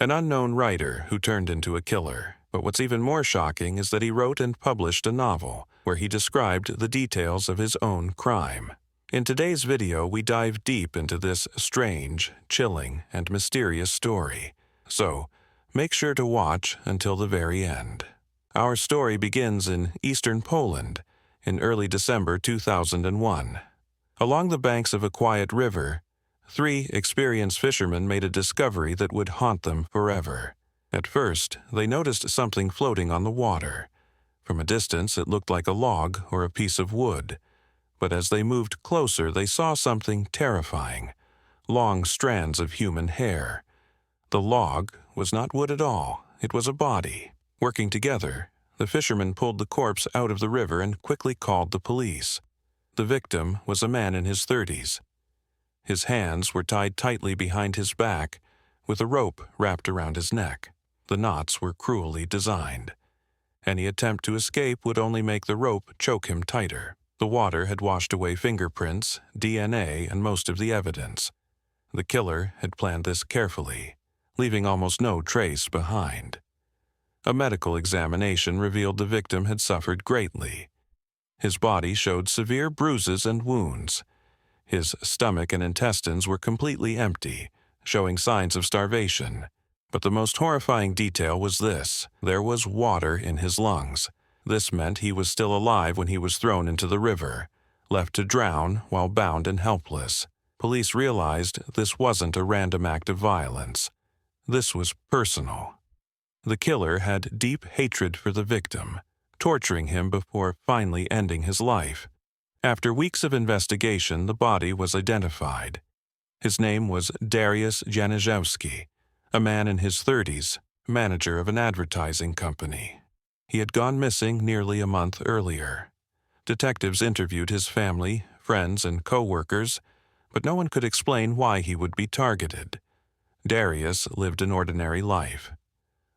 an unknown writer who turned into a killer. But what's even more shocking is that he wrote and published a novel where he described the details of his own crime. In today's video, we dive deep into this strange, chilling, and mysterious story. So, make sure to watch until the very end. Our story begins in eastern Poland in early December 2001. Along the banks of a quiet river, 3 experienced fishermen made a discovery that would haunt them forever. At first, they noticed something floating on the water. From a distance, it looked like a log or a piece of wood. But as they moved closer, they saw something terrifying: long strands of human hair. The log was not wood at all. It was a body. Working together, the fishermen pulled the corpse out of the river and quickly called the police. The victim was a man in his 30s. His hands were tied tightly behind his back, with a rope wrapped around his neck. The knots were cruelly designed. Any attempt to escape would only make the rope choke him tighter. The water had washed away fingerprints, DNA, and most of the evidence. The killer had planned this carefully, leaving almost no trace behind. A medical examination revealed the victim had suffered greatly. His body showed severe bruises and wounds. His stomach and intestines were completely empty, showing signs of starvation. But the most horrifying detail was this: there was water in his lungs. This meant he was still alive when he was thrown into the river, left to drown while bound and helpless. Police realized this wasn't a random act of violence. This was personal. The killer had deep hatred for the victim, torturing him before finally ending his life. After weeks of investigation, the body was identified. His name was Darius Janiszewski, a man in his 30s, manager of an advertising company. He had gone missing nearly a month earlier. Detectives interviewed his family, friends, and co-workers, but no one could explain why he would be targeted. Darius lived an ordinary life.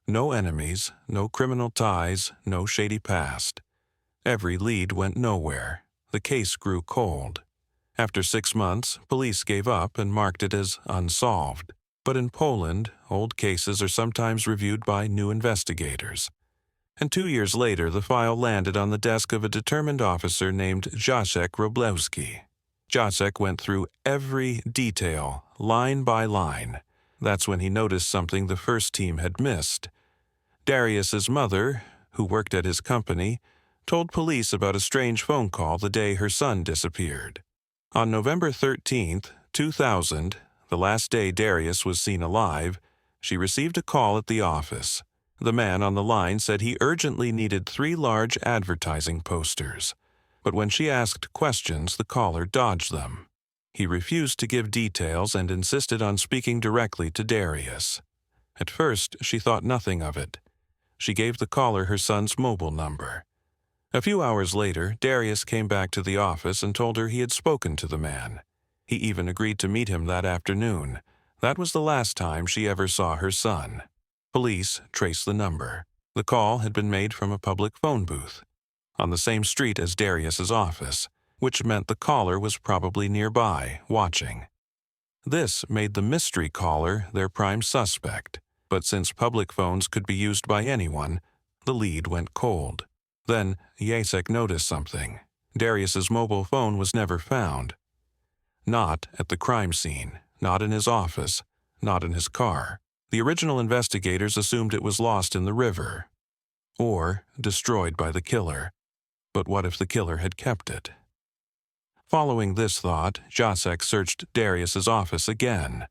No enemies, no criminal ties, no shady past. Every lead went nowhere. The case grew cold. After 6 months, police gave up and marked it as unsolved. But in Poland, old cases are sometimes reviewed by new investigators. And 2 years later, the file landed on the desk of a determined officer named Jacek Roblewski. Jacek went through every detail, line by line. That's when he noticed something the first team had missed. Darius's mother, who worked at his company, told police about a strange phone call the day her son disappeared. On November 13, 2000, the last day Darius was seen alive, she received a call at the office. The man on the line said he urgently needed 3 large advertising posters. But when she asked questions, the caller dodged them. He refused to give details and insisted on speaking directly to Darius. At first, she thought nothing of it. She gave the caller her son's mobile number. A few hours later, Darius came back to the office and told her he had spoken to the man. He even agreed to meet him that afternoon. That was the last time she ever saw her son. Police traced the number. The call had been made from a public phone booth on the same street as Darius's office, which meant the caller was probably nearby, watching. This made the mystery caller their prime suspect. But since public phones could be used by anyone, the lead went cold. Then Jacek noticed something. Darius's mobile phone was never found. Not at the crime scene, not in his office, not in his car. The original investigators assumed it was lost in the river, or destroyed by the killer. But what if the killer had kept it? Following this thought, Jacek searched Darius's office again.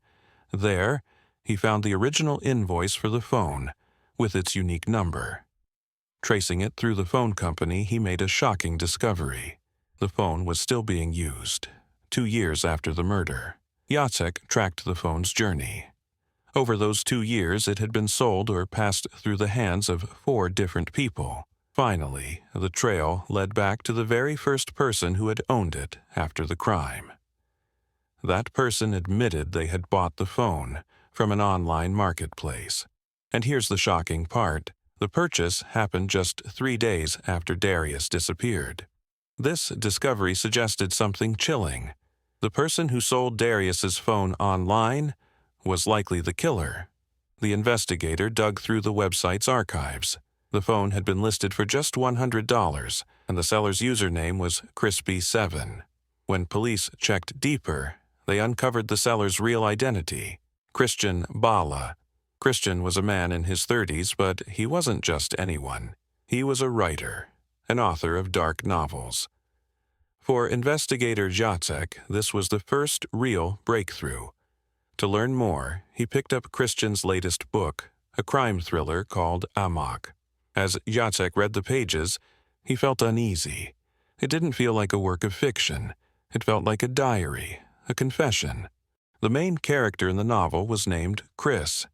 There, he found the original invoice for the phone, with its unique number. Tracing it through the phone company, he made a shocking discovery. The phone was still being used, 2 years after the murder. Jacek tracked the phone's journey. Over those 2 years, it had been sold or passed through the hands of 4 different people. Finally, the trail led back to the very first person who had owned it after the crime. That person admitted they had bought the phone from an online marketplace. And here's the shocking part. The purchase happened just 3 days after Darius disappeared. This discovery suggested something chilling. The person who sold Darius's phone online was likely the killer. The investigator dug through the website's archives. The phone had been listed for just $100, and the seller's username was Crispy7. When police checked deeper, they uncovered the seller's real identity, Krystian Bala. Christian was a man in his 30s, but he wasn't just anyone. He was a writer, an author of dark novels. For investigator Jacek, this was the first real breakthrough. To learn more, he picked up Christian's latest book, a crime thriller called Amok. As Jacek read the pages, he felt uneasy. It didn't feel like a work of fiction. It felt like a diary, a confession. The main character in the novel was named Chris.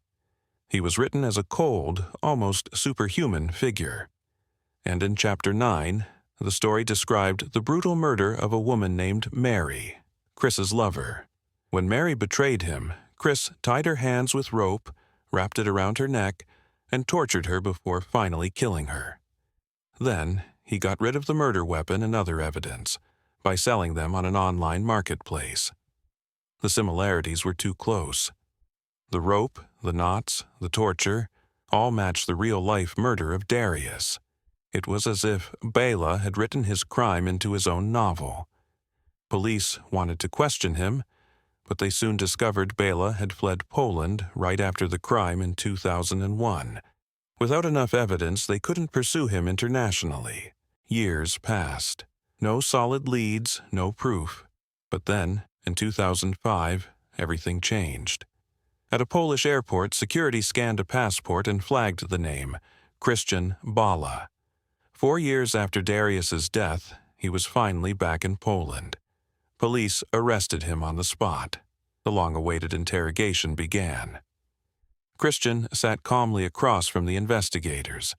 He was written as a cold, almost superhuman figure. And in Chapter 9, the story described the brutal murder of a woman named Mary, Chris's lover. When Mary betrayed him, Chris tied her hands with rope, wrapped it around her neck, and tortured her before finally killing her. Then, he got rid of the murder weapon and other evidence by selling them on an online marketplace. The similarities were too close. The rope, the knots, the torture, all matched the real-life murder of Darius. It was as if Bala had written his crime into his own novel. Police wanted to question him, but they soon discovered Bala had fled Poland right after the crime in 2001. Without enough evidence, they couldn't pursue him internationally. Years passed. No solid leads, no proof. But then, in 2005, everything changed. At a Polish airport, security scanned a passport and flagged the name, Krystian Bala. 4 years after Darius's death, he was finally back in Poland. Police arrested him on the spot. The long-awaited interrogation began. Christian sat calmly across from the investigators.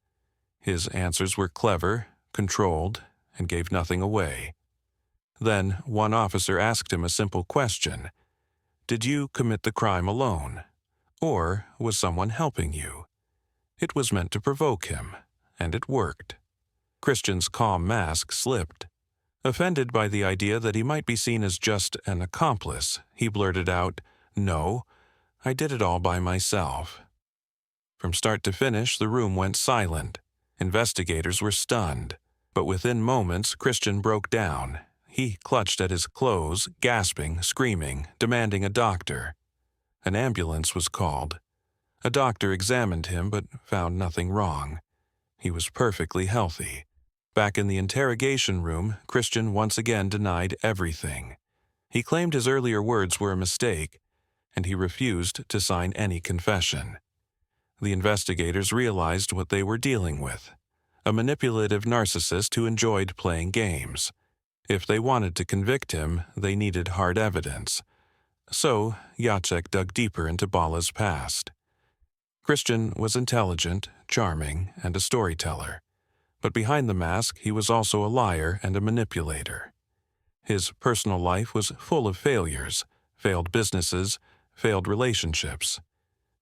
His answers were clever, controlled, and gave nothing away. Then one officer asked him a simple question. Did you commit the crime alone? Or was someone helping you? It was meant to provoke him, and it worked. Christian's calm mask slipped. Offended by the idea that he might be seen as just an accomplice, he blurted out, "No, I did it all by myself." From start to finish, the room went silent. Investigators were stunned. But within moments, Christian broke down. He clutched at his clothes, gasping, screaming, demanding a doctor. An ambulance was called. A doctor examined him but found nothing wrong. He was perfectly healthy. Back in the interrogation room, Christian once again denied everything. He claimed his earlier words were a mistake, and he refused to sign any confession. The investigators realized what they were dealing with: a manipulative narcissist who enjoyed playing games. If they wanted to convict him, they needed hard evidence. So, Jacek dug deeper into Bala's past. Christian was intelligent, charming, and a storyteller. But behind the mask, he was also a liar and a manipulator. His personal life was full of failures, failed businesses, failed relationships.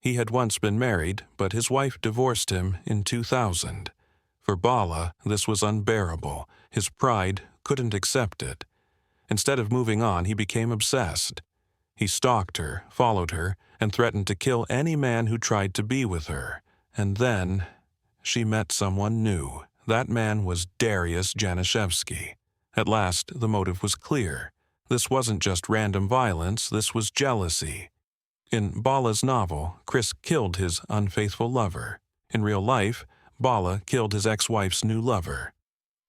He had once been married, but his wife divorced him in 2000. For Bala, this was unbearable. His pride couldn't accept it. Instead of moving on, he became obsessed. He stalked her, followed her, and threatened to kill any man who tried to be with her. And then, she met someone new. That man was Darius Janiszewski. At last, the motive was clear. This wasn't just random violence, this was jealousy. In Bala's novel, Chris killed his unfaithful lover. In real life, Bala killed his ex-wife's new lover.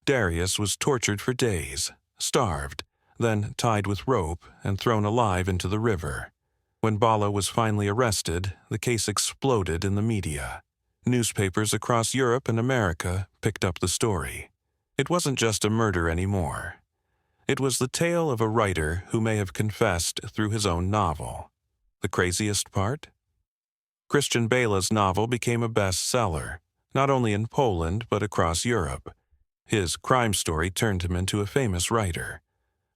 Darius was tortured for days, starved, then tied with rope and thrown alive into the river. When Bala was finally arrested, the case exploded in the media. Newspapers across Europe and America picked up the story. It wasn't just a murder anymore. It was the tale of a writer who may have confessed through his own novel. The craziest part? Christian Bala's novel became a bestseller, not only in Poland but across Europe. His crime story turned him into a famous writer.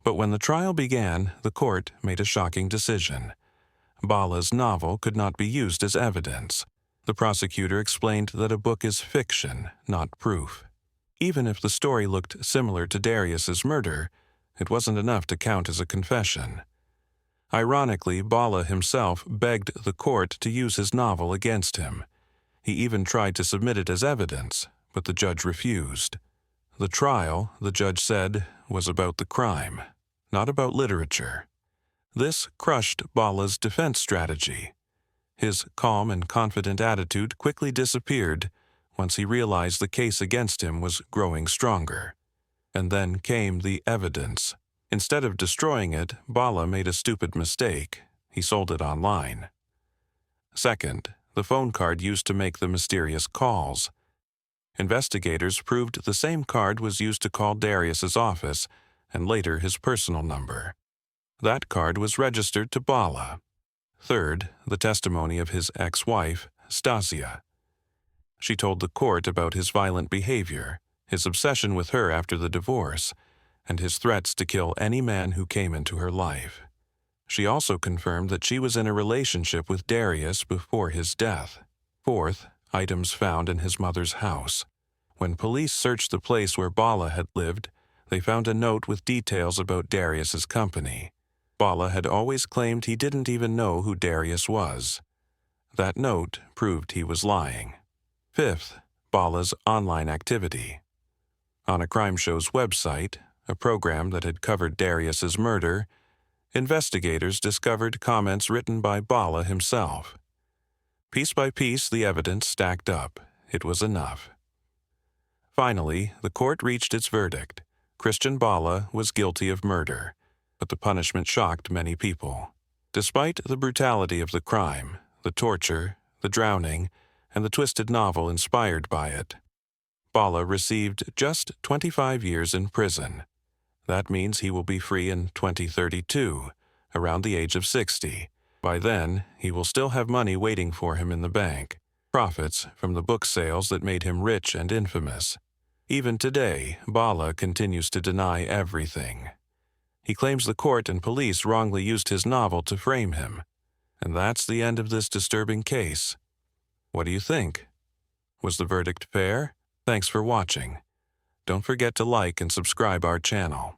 But when the trial began, the court made a shocking decision. Bala's novel could not be used as evidence. The prosecutor explained that a book is fiction, not proof. Even if the story looked similar to Darius's murder, it wasn't enough to count as a confession. Ironically, Bala himself begged the court to use his novel against him. He even tried to submit it as evidence, but the judge refused. The trial, the judge said, was about the crime, not about literature. This crushed Bala's defense strategy. His calm and confident attitude quickly disappeared once he realized the case against him was growing stronger. And then came the evidence. Instead of destroying it, Bala made a stupid mistake. He sold it online. Second, the phone card used to make the mysterious calls. Investigators proved the same card was used to call Darius's office and later his personal number. That card was registered to Bala. Third, the testimony of his ex-wife, Stasia. She told the court about his violent behavior, his obsession with her after the divorce, and his threats to kill any man who came into her life. She also confirmed that she was in a relationship with Darius before his death. Fourth, items found in his mother's house. When police searched the place where Bala had lived, they found a note with details about Darius's company. Bala had always claimed he didn't even know who Darius was. That note proved he was lying. Fifth, Bala's online activity. On a crime show's website, a program that had covered Darius's murder, investigators discovered comments written by Bala himself. Piece by piece, the evidence stacked up. It was enough. Finally, the court reached its verdict. Krystian Bala was guilty of murder, but the punishment shocked many people. Despite the brutality of the crime, the torture, the drowning, and the twisted novel inspired by it, Bala received just 25 years in prison. That means he will be free in 2032, around the age of 60. By then, he will still have money waiting for him in the bank, profits from the book sales that made him rich and infamous. Even today, Bala continues to deny everything. He claims the court and police wrongly used his novel to frame him. And that's the end of this disturbing case. What do you think? Was the verdict fair? Thanks for watching. Don't forget to like and subscribe our channel.